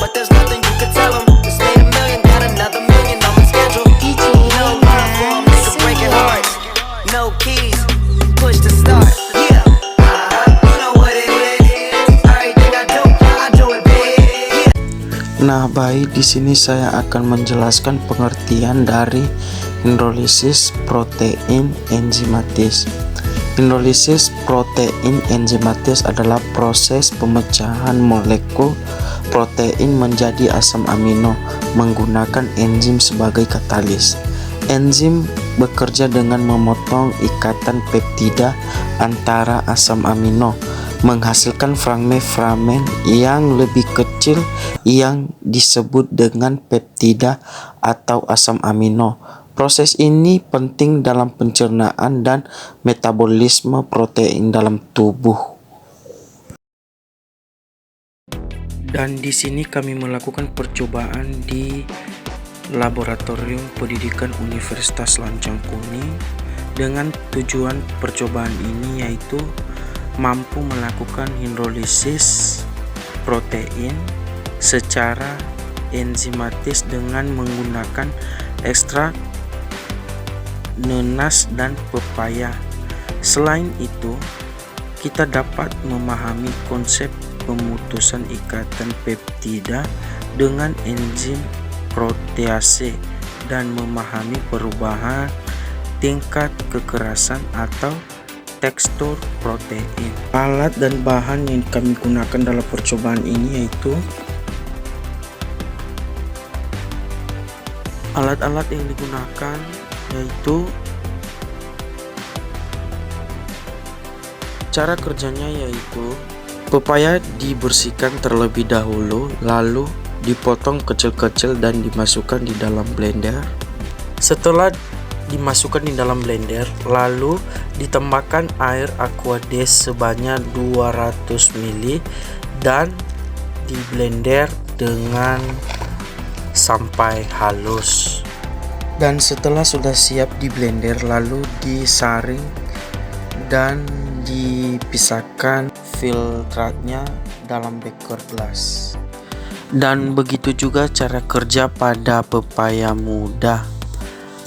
but there's nothing you could tell them. Just made a million, got another million on my schedule. No love for 'em, nigga breaking hearts. No keys, push to start. Yeah, you know what it is. Everything I do it big. Nah, baik, di sini saya akan menjelaskan pengertian dari hidrolisis protein enzimatis. Hidrolisis protein enzimatis adalah proses pemecahan molekul protein menjadi asam amino menggunakan enzim sebagai katalis. Enzim bekerja dengan memotong ikatan peptida antara asam amino, menghasilkan fragmen-fragmen yang lebih kecil yang disebut dengan peptida atau asam amino. Proses ini penting dalam pencernaan dan metabolisme protein dalam tubuh. Dan di sini kami melakukan percobaan di Laboratorium Pendidikan Universitas Lancang Kuning dengan tujuan percobaan ini yaitu mampu melakukan hidrolisis protein secara enzimatis dengan menggunakan ekstrak nanas dan pepaya. Selain itu, kita dapat memahami konsep pemutusan ikatan peptida dengan enzim protease dan memahami perubahan tingkat kekerasan atau tekstur protein. Alat dan bahan yang kami gunakan dalam percobaan ini yaitu alat-alat yang digunakan yaitu cara kerjanya yaitu pepaya dibersihkan terlebih dahulu, lalu dipotong kecil-kecil dan dimasukkan di dalam blender. Setelah dimasukkan di dalam blender, lalu ditambahkan air aquades sebanyak 200 ml dan di blender dengan sampai halus. Dan setelah sudah siap di blender, lalu disaring dan dipisahkan filtratnya dalam beker gelas. Dan begitu juga cara kerja pada pepaya muda,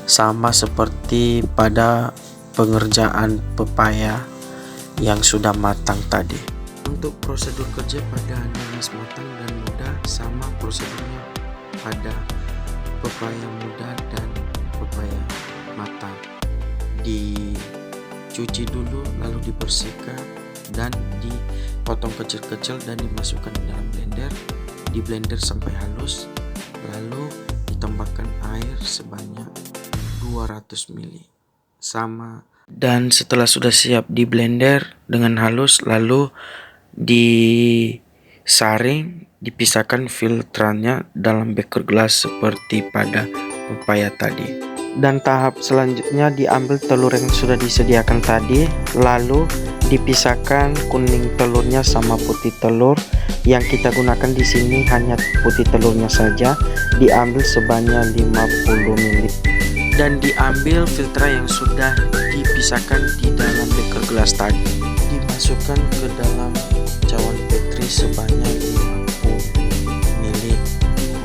sama seperti pada pengerjaan pepaya yang sudah matang tadi. Untuk prosedur kerja pada nanas matang dan muda sama prosedurnya pada pepaya muda dan pepaya matang. Dicuci dulu, lalu dibersihkan dan dipotong kecil-kecil dan dimasukkan ke dalam blender. Di blender sampai halus, lalu ditambahkan air sebanyak 200 ml sama. Dan setelah sudah siap di blender dengan halus, lalu disaring, dipisahkan filtrannya dalam beker gelas seperti pada pepaya tadi. Dan tahap selanjutnya diambil telur yang sudah disediakan tadi, lalu dipisahkan kuning telurnya sama putih telur. Yang kita gunakan di sini hanya putih telurnya saja, diambil sebanyak 50 ml. Dan diambil filter yang sudah dipisahkan di dalam beker gelas tadi, dimasukkan ke dalam cawan petri sebanyak 50 ml.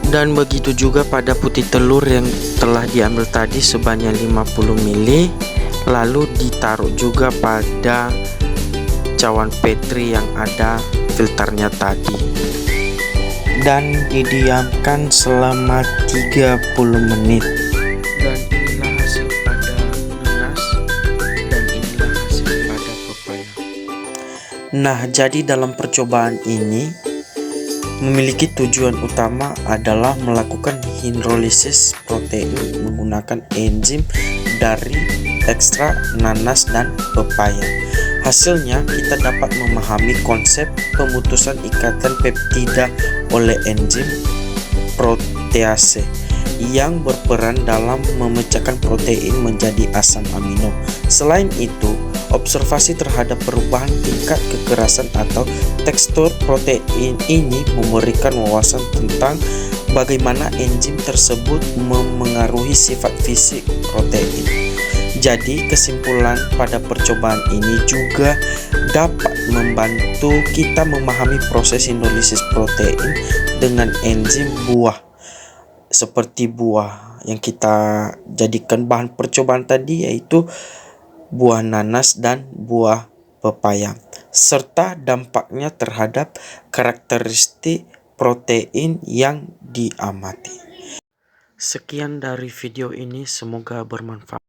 Dan begitu juga pada putih telur yang telah diambil tadi sebanyak 50 ml, lalu ditaruh juga pada cawan petri yang ada filternya tadi dan didiamkan selama 30 menit. Dan inilah hasil pada nanas dan inilah hasil pada pepaya. Nah, jadi dalam percobaan ini memiliki tujuan utama adalah melakukan hidrolisis protein menggunakan enzim dari ekstrak nanas dan pepaya. Hasilnya, kita dapat memahami konsep pemutusan ikatan peptida oleh enzim protease yang berperan dalam memecahkan protein menjadi asam amino. Selain itu, observasi terhadap perubahan tingkat kekerasan atau tekstur protein ini memberikan wawasan tentang bagaimana enzim tersebut memengaruhi sifat fisik protein. Jadi kesimpulan pada percobaan ini juga dapat membantu kita memahami proses hidrolisis protein dengan enzim buah, seperti buah yang kita jadikan bahan percobaan tadi, yaitu buah nanas dan buah pepaya, serta dampaknya terhadap karakteristik protein yang diamati. Sekian dari video ini, semoga bermanfaat.